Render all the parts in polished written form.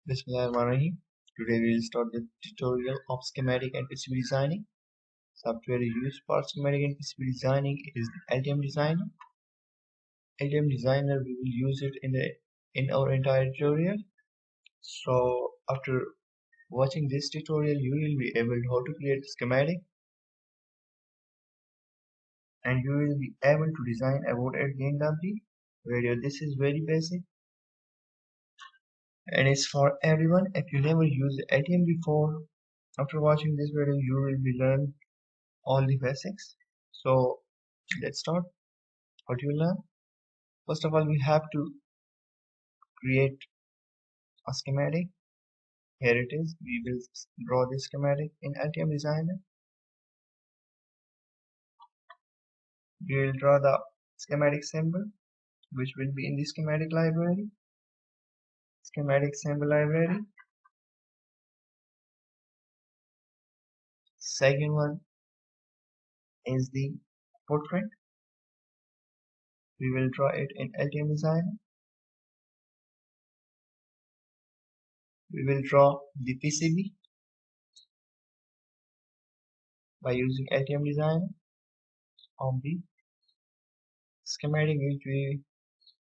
Bismillahirrahmanirrahim. Today we will start the tutorial of schematic and PCB designing. Software used for schematic and PCB designing is the Altium Designer. Altium Designer, we will use it in our entire tutorial. So after watching this tutorial, you will be able how to create a schematic, and you will be able to design about at the end of the video. This is very basic and it's for everyone. If you never used Altium before, after watching this video, you will be learn all the basics. So let's start. What you will learn? First of all, we have to create a schematic. Here it is. We will draw the schematic in Altium Designer. We will draw the schematic symbol, which will be in the schematic library. Schematic symbol library. Second one is the footprint. We will draw it in Altium Designer. We will draw the PCB by using Altium Designer on the schematic which we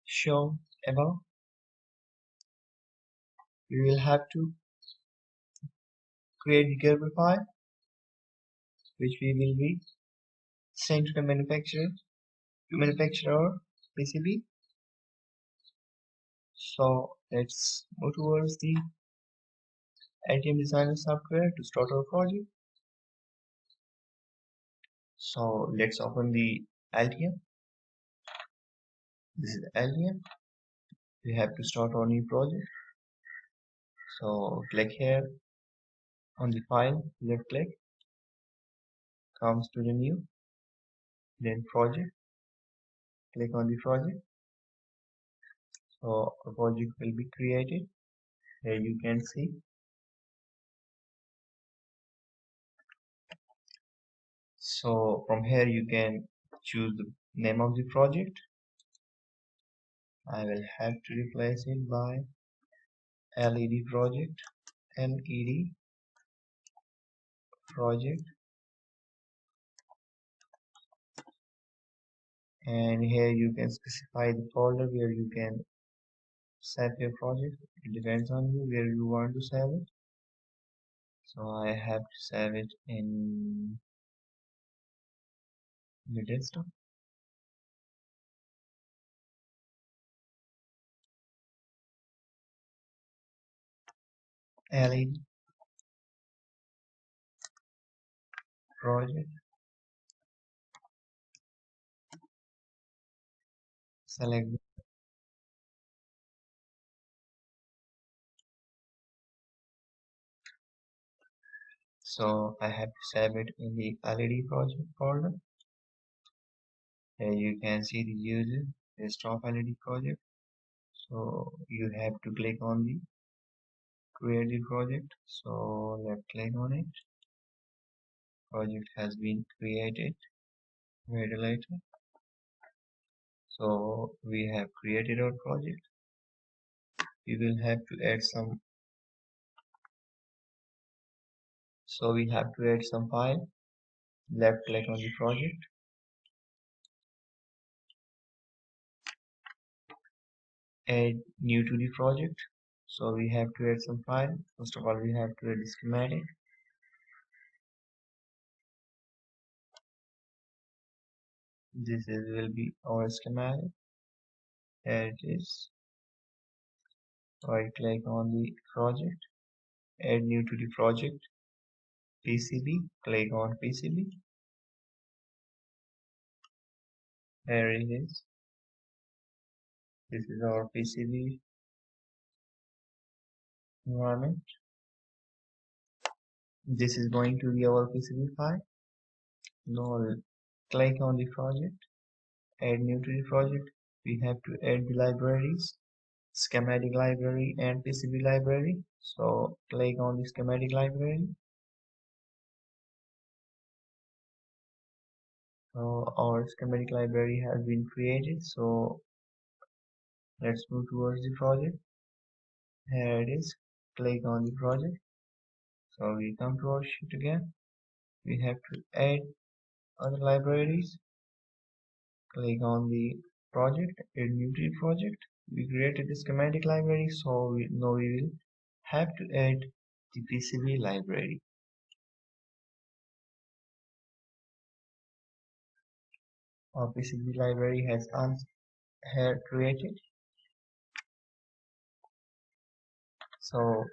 show above. We will have to create the Gerber file, which we will be sent to the manufacturer PCB. So let's move towards the Altium Designer software to start our project. So let's open the Altium. This is Altium. We have to start our new project. So click here on the file, left click, comes to the new, then project, click on the project. So a project will be created. Here you can see. So from here you can choose the name of the project. I will have to replace it by LED project, LED project, and here you can specify the folder where you can save your project. It depends on you where you want to save it. So I have to save it in the desktop. LED project, select. So I have to save it in the LED project folder. Here you can see the user desktop LED project. So you have to click on the create the project. So left click on it. Project has been created. Wait later. So we have created our project. We will have to add some. So we have to add some file. Left click on the project. Add new to the project. So we have to add some file. First of all, we have to add the schematic. This will be our schematic. Here it is. Right click on the project. Add new to the project. PCB. Click on PCB. Here it is. This is our PCB environment. This is going to be our PCB file. Now click on the project. Add new to the project. We have to add the libraries, schematic library and PCB library. So click on the schematic library. So our schematic library has been created. So let's move towards the project. Here it is. click on the project. So we come to our sheet again. We have to add other libraries. Click on the project, add new to the project. We created the schematic library, so now we will have to add the PCB library. Our PCB library has here created. So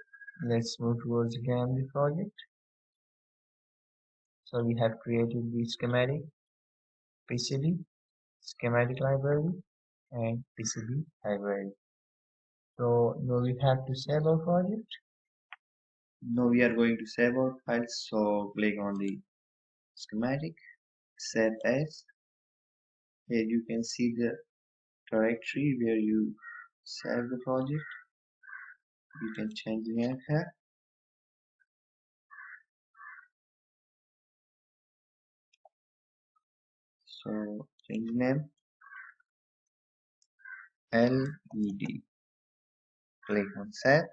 let's move towards again the project. So we have created the schematic, PCB, schematic library, and PCB library. So now we have to save our project. Now we are going to save our files. So click on the schematic, save as. Here you can see the directory where you save the project. You can change the name here. So change name LED. Click on save.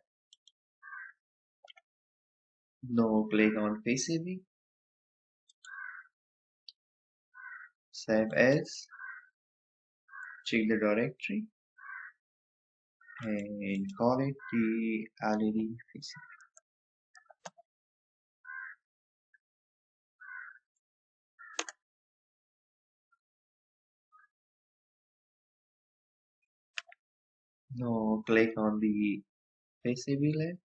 Now click on PCB, save as, check the directory and call it the LED PCB. Now click on the PCB layer,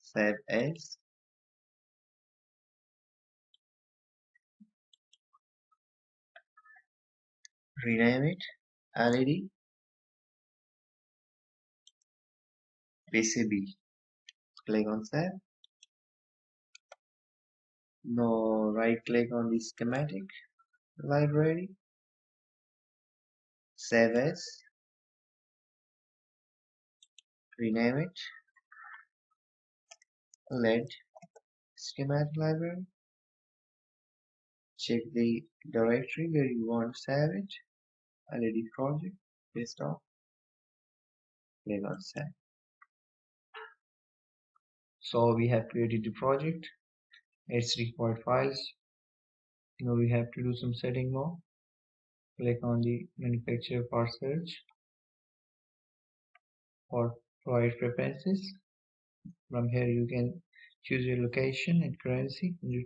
save as, rename it LED PCB. Click on save. Now right click on the schematic library, save as, rename it LED schematic library. Check the directory where you want to save it, LED project, desktop, click on save. So we have created the project, its required files. Now we have to do some setting more. Click on the manufacturer part search or provide preferences. From here you can choose your location and currency and your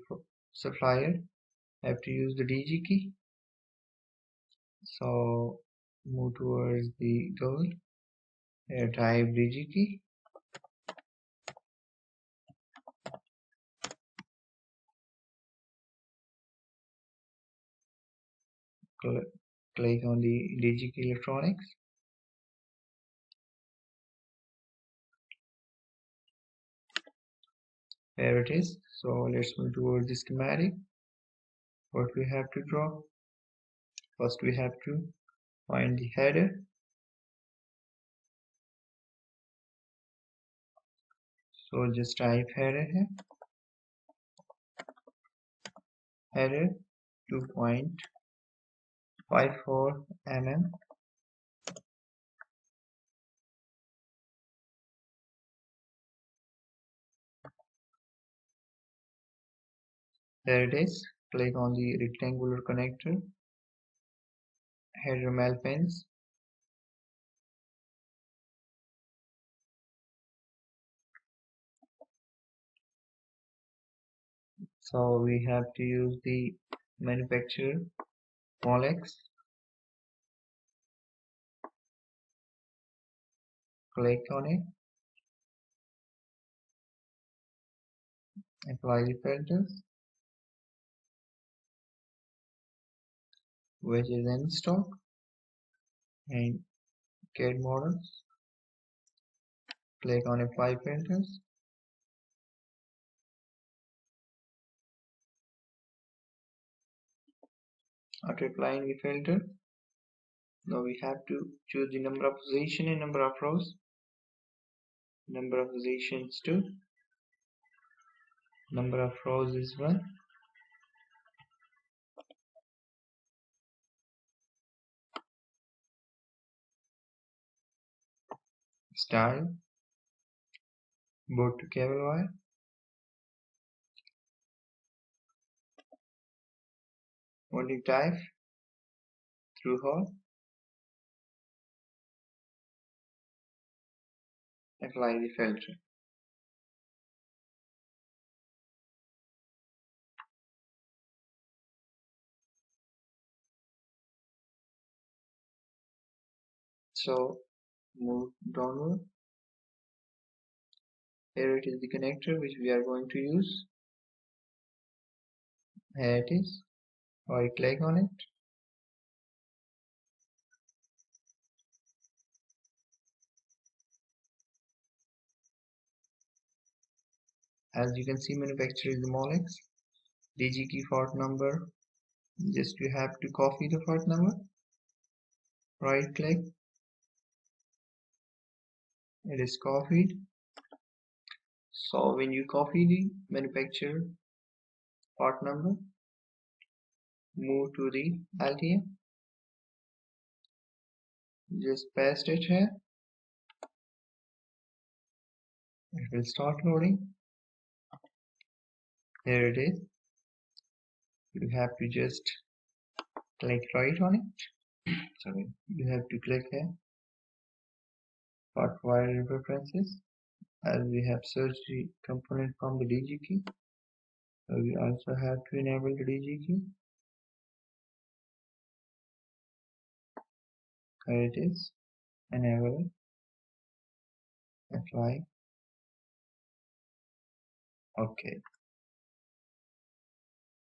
supplier. Have to use the DG key. So move towards the goal. Here type DG key. Click on the DG key electronics. There it is. So let's move towards the schematic. What we have to draw? First we have to find the header. So just type header here. Header 2.54 mm. There it is. Click on the rectangular connector. Header male pins. So we have to use the manufacturer Molex. Click on it. Apply the filters. Which is in stock. And get models. Click on apply filters. After applying the filter, now we have to choose the number of position and number of rows. Number of positions 2. Number of rows is 1. style, board to cable wire, mounting type, through hole, apply the filter. So move downward. Here it is the connector which we are going to use. Here it is. Right click on it. As you can see, manufacturer is the Molex. DG key part number. Just you have to copy the part number. Right click. It is copied. So when you copy the manufacturer part number, move to the Altium. Just paste it here. It will start loading. Here it is. You have to just click right on it. Sorry, you have to click here. Part wire preferences. As we have searched the component from the DG key, so we also have to enable the DG key. Here it is. Enable, apply. Okay.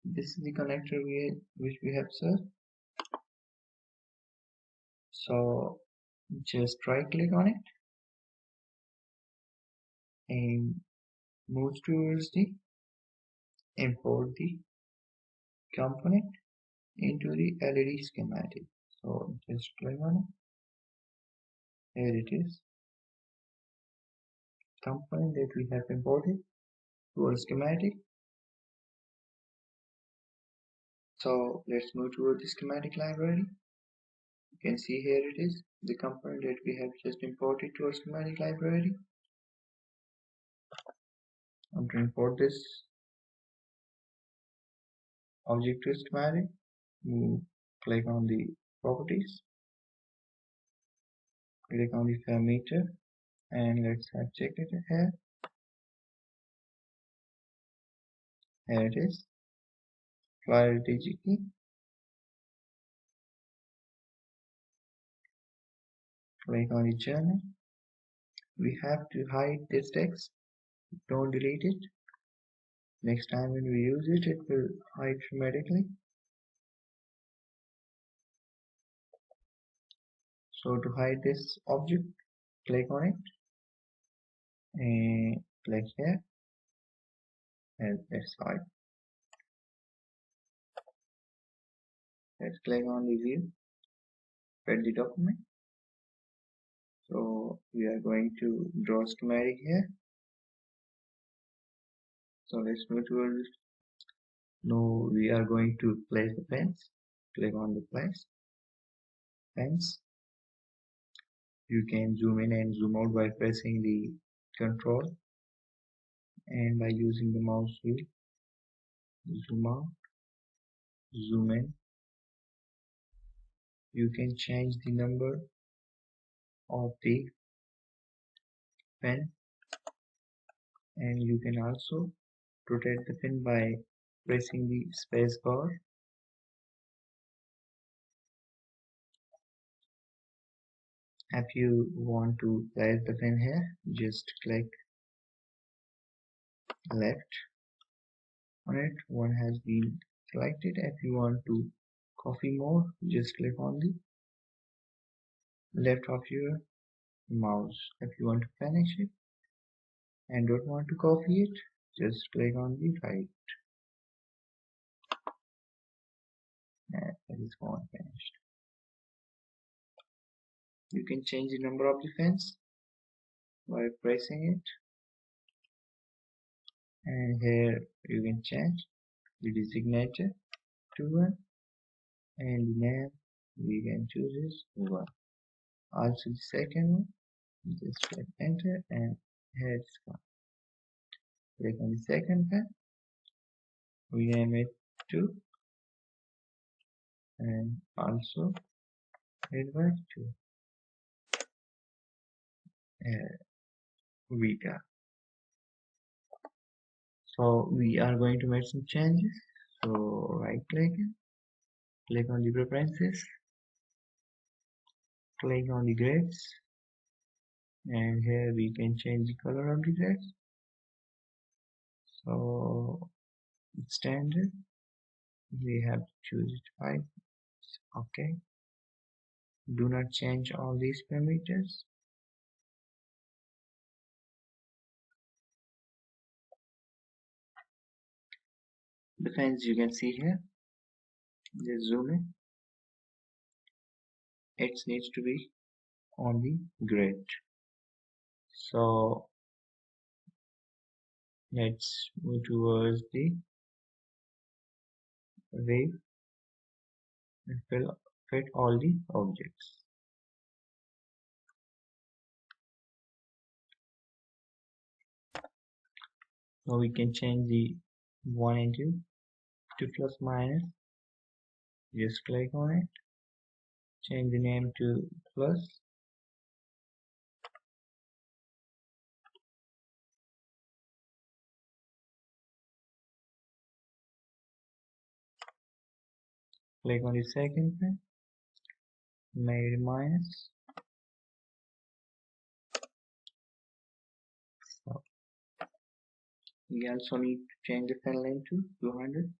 This is the connector which we have searched. So just right click on it and move towards the import the component into the LED schematic. So just click on it. Here it is. Component that we have imported to our schematic. So let's move toward the schematic library. You can see here it is, the component that we have just imported to our schematic library. I'm going to import this object to schematic. Click on the properties, click on the parameter, and let's have checked it here. Here it is. File DG key. Click on the journal. We have to hide this text. Don't delete it. Next time when we use it, it will hide automatically. So to hide this object, click on it and click here and let's hide. Let's click on the view, read the document. So we are going to draw schematic here. So let's move towards. Now we are going to place the fence. Click on the place fence. You can zoom in and zoom out by pressing the control and by using the mouse wheel. Zoom out, zoom in. You can change the number of the pen, and you can also rotate the pen by pressing the space bar. If you want to place the pen here, just click left on it. One has been selected. If you want to copy more, just click on the left of your mouse. If you want to finish it and don't want to copy it, just click on the right, and it is gone finished. You can change the number of the fence by pressing it, and here you can change the designator to 1 and the name we can choose is 1. Also the second one Just click enter and here it's gone. Click on the second pen, rename it to and also revert to Vita. So we are going to make some changes. So right click on the preferences, click on the grids, and here we can change the color of the grids. So standard, we have to choose it white. Okay. Do not change all these parameters. The fence you can see here, just zoom in. It needs to be on the grid. So let's move towards the wave and fit all the objects. Now we can change the 1 and 2 to plus minus. Just click on it. Change the name to plus. Click on the second pen. Make it minus. So we also need to change the pen length to 200.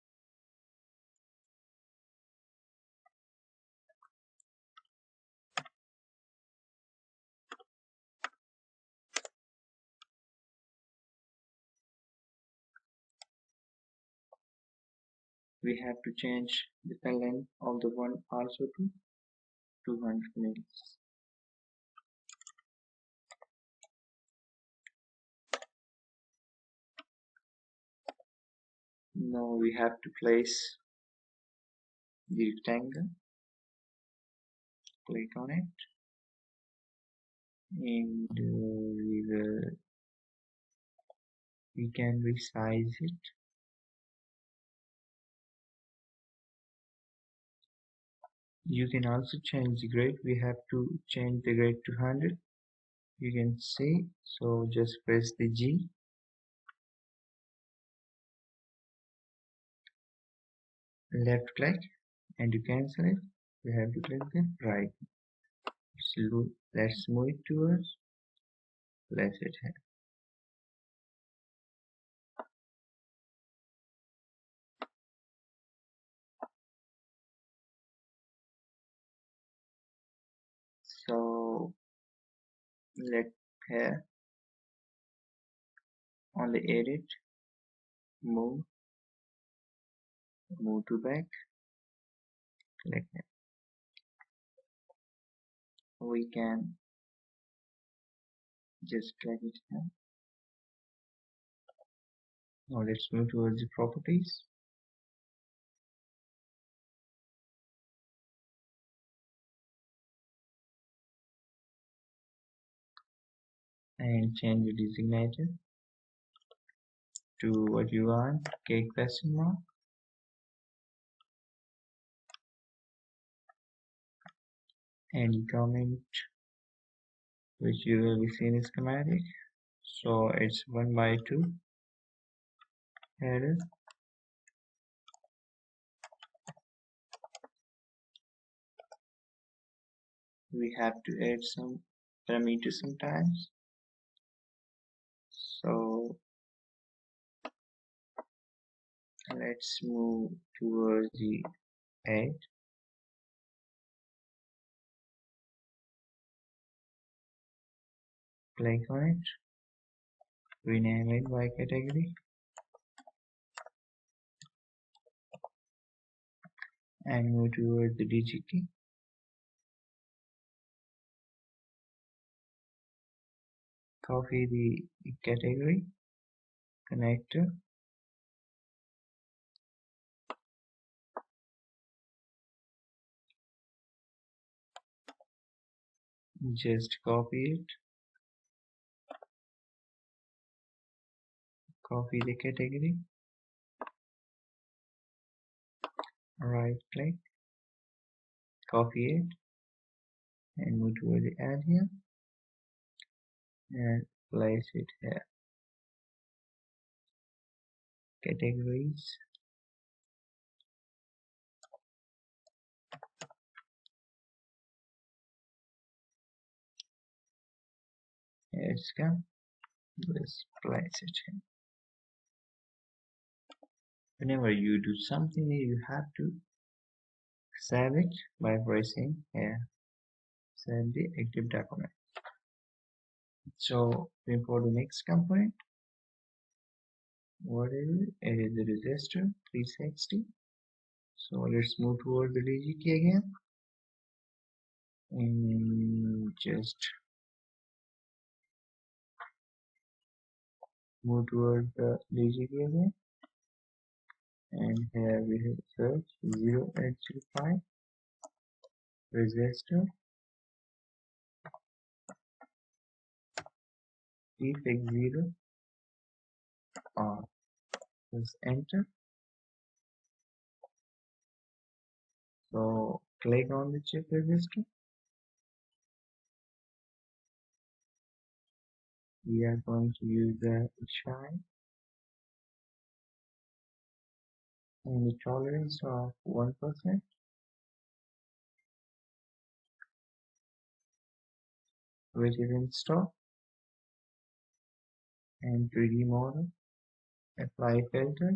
We have to change the pen length of the one also to 200 mils. Now we have to place the rectangle. Click on it, and we can resize it. You can also change the grade. We have to change the grade to 100. You can see. So just press the G. Left click, and to cancel it, we have to click the right. So let's move it towards. Place it here. So let here on the edit, move to back. Click it. We can just drag it here. Now let's move towards the properties. And change the designator to what you want, question mark. And comment which you will be seeing in schematic. So it's 1/2 header. We have to add some parameters sometimes. So let's move towards the add. Click on it. Rename it by category. And move towards the digit key. Copy the category connector. Just copy it copy the category, right click, copy it, and move toward the add here, and place it here. Categories, here it's come, let's place it here. Whenever you do something, you have to save it by pressing here, save the active document. So to import the next component, what is it? It is the register 360. So let's move towards the DG key again, and just move towards the DG key again, and here we have search 0805 register prefix 0 R. Just enter. So click on the chip register. We are going to use the shine and the tolerance of 1%, which is in stock, and 3D model. Apply filter.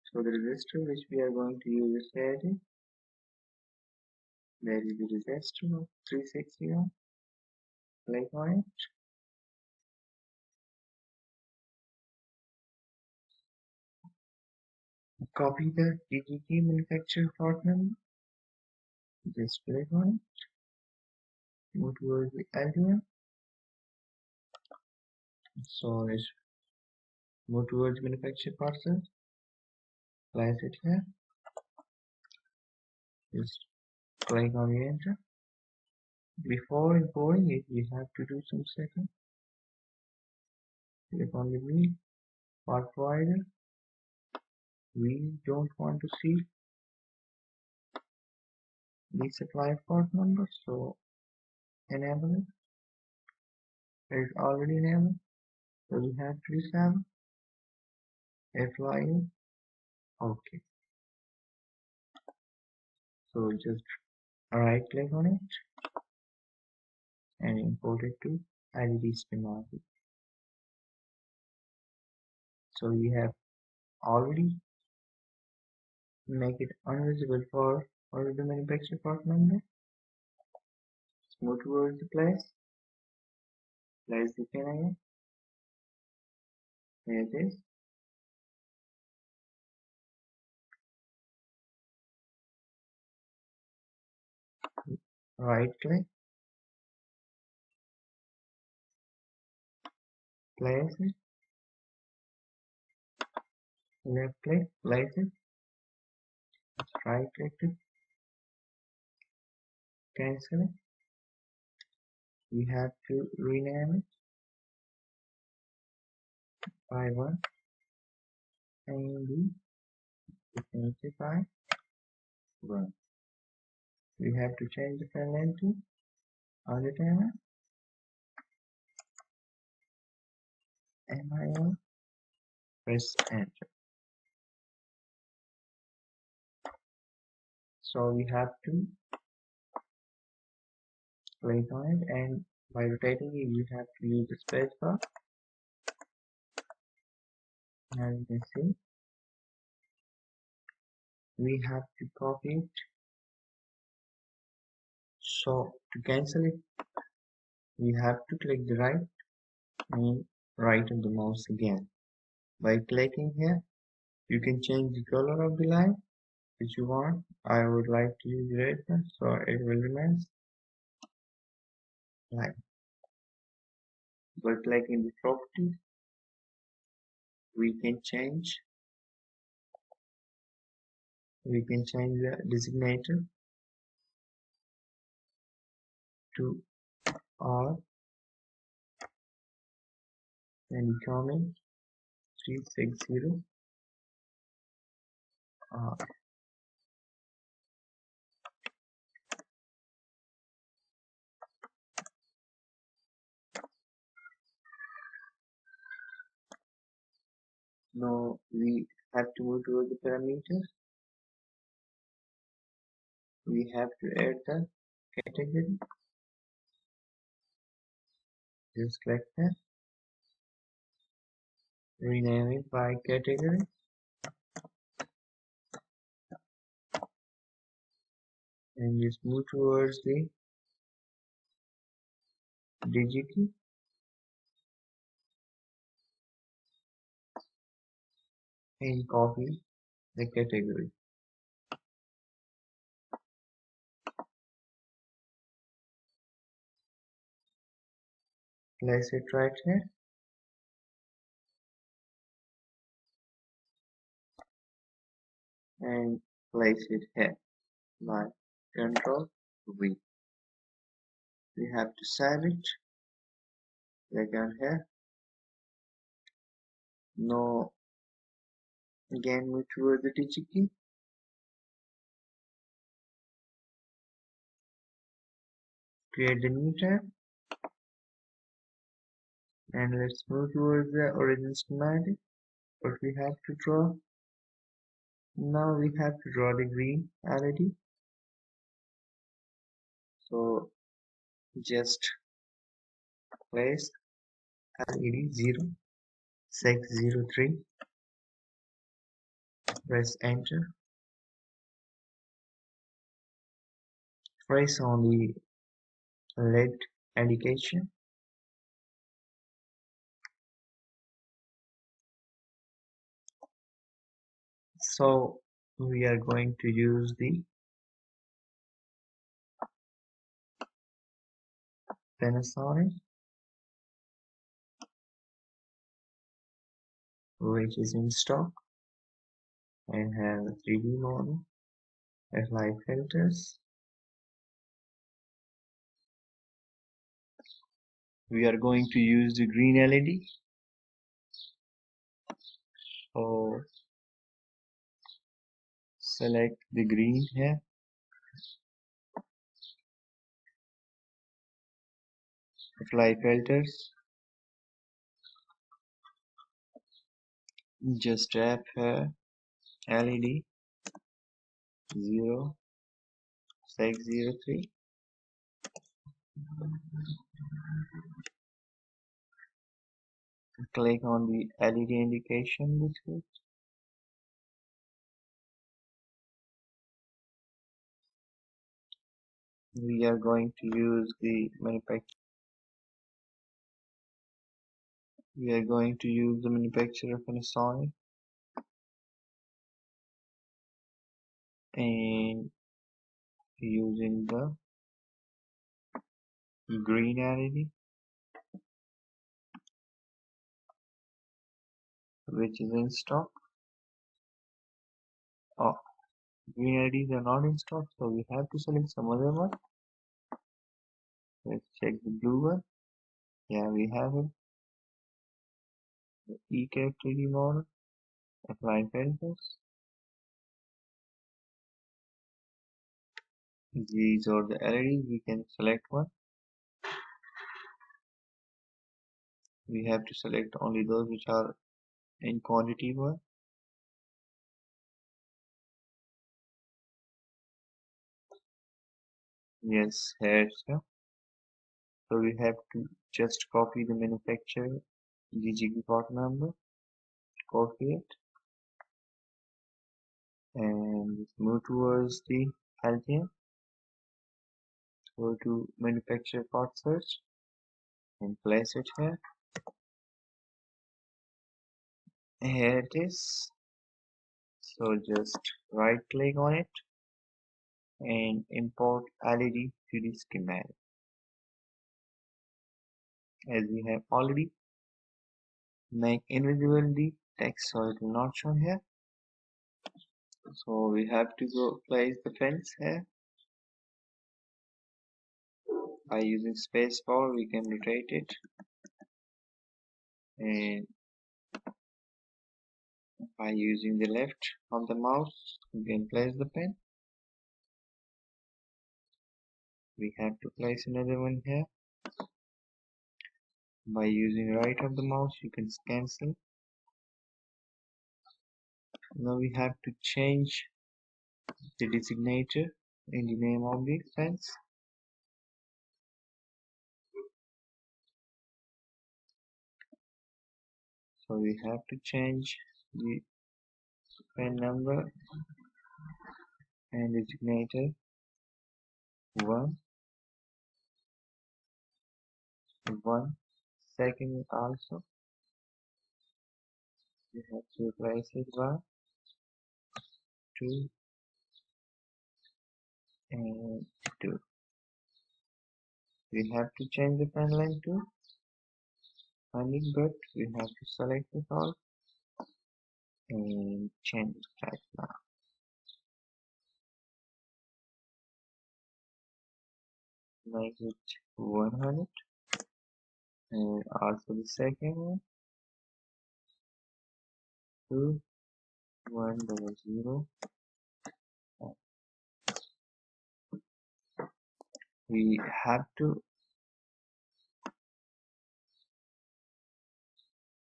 So the resistor which we are going to use is here. There is the resistor of 360 ohm. Click on it. Copy the DGK manufacturer part number. Just click on it. Move towards the Altium. So let's move towards manufacturer parcel. Place it here. Just click on the enter. Before importing it, we have to do some setting. Click on the view, part provider. We don't want to see the supply part number, so enable it. It's already enabled, so we have to disable. Apply it. Okay. So just right click on it and import it to LED schematic. So we have already make it unvisible for the manufacturer part number. Move towards the place the pin again. Here it is. Right click, place it, left click, place it, right click to cancel it. We have to rename it by 1 and B by 1. We have to change the file name to Altium MIL. Press enter. So we have to click on it, and by rotating it, you have to use the space bar. As you can see, we have to copy it. So to cancel it, we have to click the right and right on the mouse again. By clicking here, you can change the color of the line which you want. I would like to use red one, so it will remain like. By clicking the properties, we can change the designator to R and comment 360 R. Now we have to move towards the parameters. We have to add the category. Just click that. Rename it by category. And just move towards the digikey and copy the category. Place it right here and place it here by Control V. We have to save it. Click on here. Now again move towards the digikey. Create the new tab and let's move towards the original schematic. What we have to draw. Now we have to draw the green LED. So just place LED 0, 603, press enter, press on the LED indication, so we are going to use the Panasonic, which is in stock and have a 3D model, apply filters. We are going to use the green LED, so select the green here, apply filters, just tap here LED 0, 603, click on the LED indication with it. We are going to use the manufacturer Panasonic and using the green LED, which is in stock. Oh, green LEDs are not in stock, so we have to select some other one. Let's check the blue one. Yeah, we have it. The E-K3D model. Apply filters. These are the LEDs. We can select one. We have to select only those which are in quantity one. Yes, here so. So we have to just copy the manufacturer DGB part number, copy it, and move towards the Altium. Go to manufacturer part search and place it here. Here it is. So just right click on it and import LED to the schematic. As we have already make invisible the text, so it will not show here. So we have to go place the fence here By using spacebar, we can rotate it, and by using the left of the mouse, we can place the pen. We have to place another one here. By using right of the mouse, you can cancel. Now we have to change the designator in the name of the fence. So we have to change the pen number and designator 1. Second also we have to replace it by 2 and 2. We have to change the pen length to 100, but we have to select it all and change it right now. Make it 100, and also the second one 2 100. We have to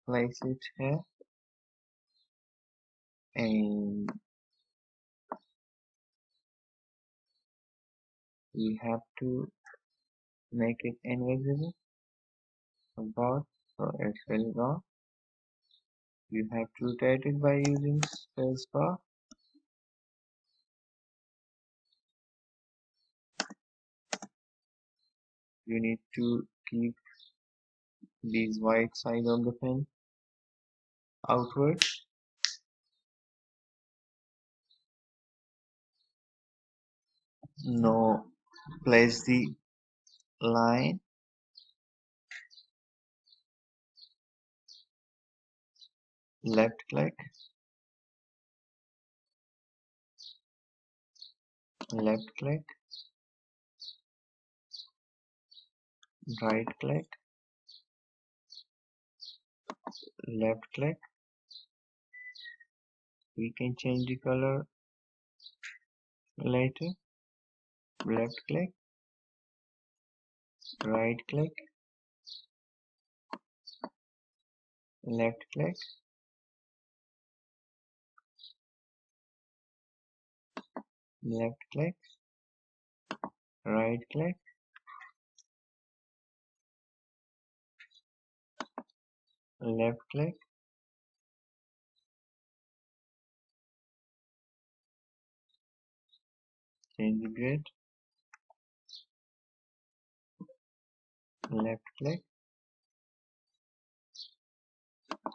place it here, and we have to make it invisible about, so it will go. You have to rotate it by using spacebar. You need to keep these white side of the pen outward. Now place the line, left click, left click, right click, left click. We can change the color later. Left click, right click, left click, left click, right click, left click, change the grid, left click,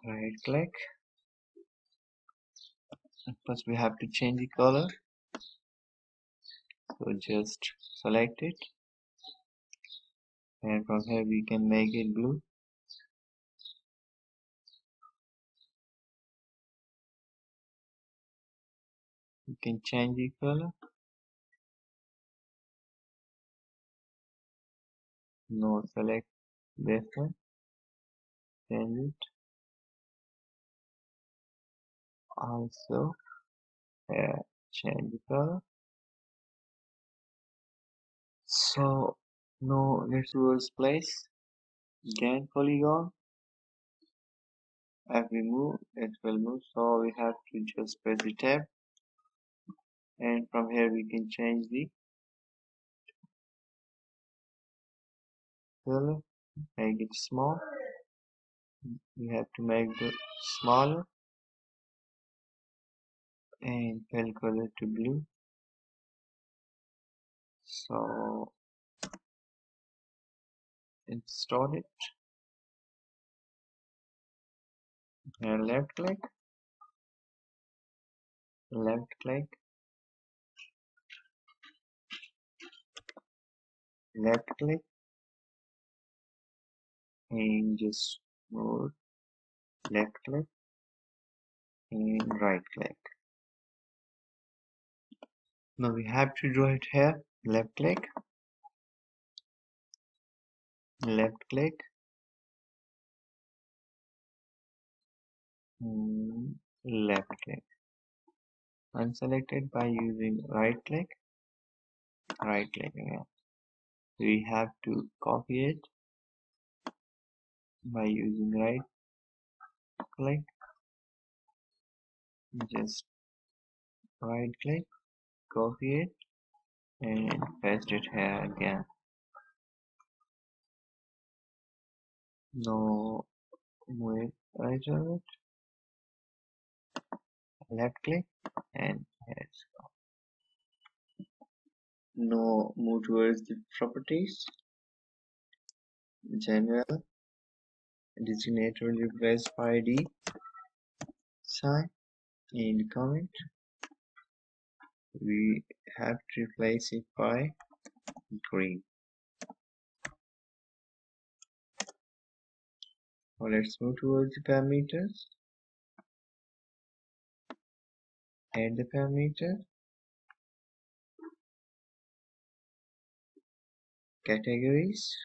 right click. First we have to change the color, so just select it, and from here we can make it blue. You can change the color. No, select this one, change it. Also change the color. So now let's towards place, gain polygon. As we move, it will move, so we have to just press the tab, and from here we can change the color, make it small. We have to make the smaller and fill color to blue. So install it, and left click, left click, left click, and just move, left click and right click. Now we have to draw it here, left click, left click, left click. Unselected by using right click again. We have to copy it by using right click, just right click, copy it and paste it here again. No, wait, right on it, left click and yes. No, move towards the properties, general, designate will replace by ID sign. In the comment, we have to replace it by green. Now let's move towards the parameters. Add the parameter, categories,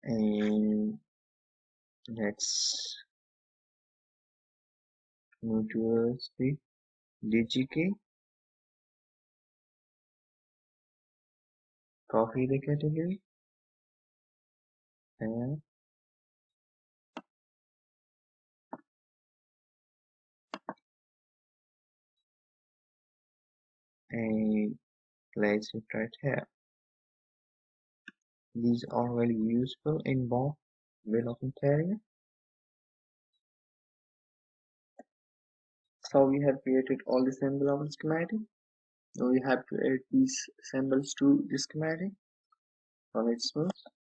and let's move towards the DGK. Copy the category and place it right here. These are very useful in both Bill of Ontario. So we have created all the symbol of the schematic. Now we have to add these symbols to the schematic. So let's move.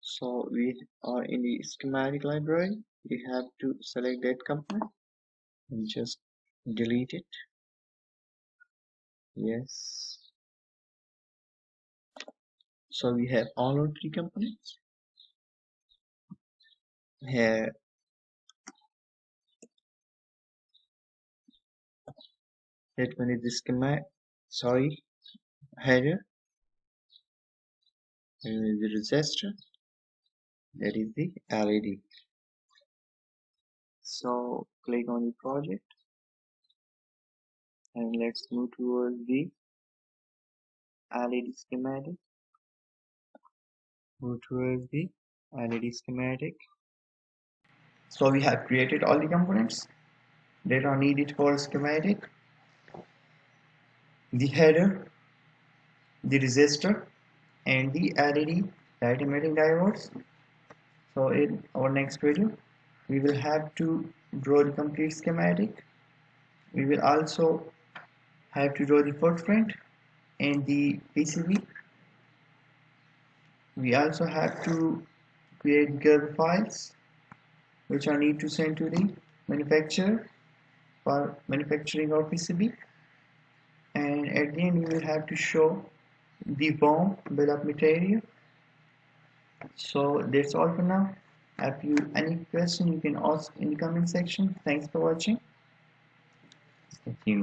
So we are in the schematic library. We have to select that component and just delete it. Yes. So we have all our three components. Here that one is the schematic, header, and the resistor, that is the LED. So click on the project and let's move towards the LED schematic. Move towards the LED schematic. So we have created all the components that are needed for schematic. The header, the resistor, and the LED light emitting diodes. So in our next video, we will have to draw the complete schematic. We will also have to draw the footprint and the PCB. We also have to create Gerber files which are need to send to the manufacturer for manufacturing our PCB. And at the end we will have to show the BOM bill of material. So that's all for now. If you any question you can ask in the comment section. Thanks for watching. Thank you.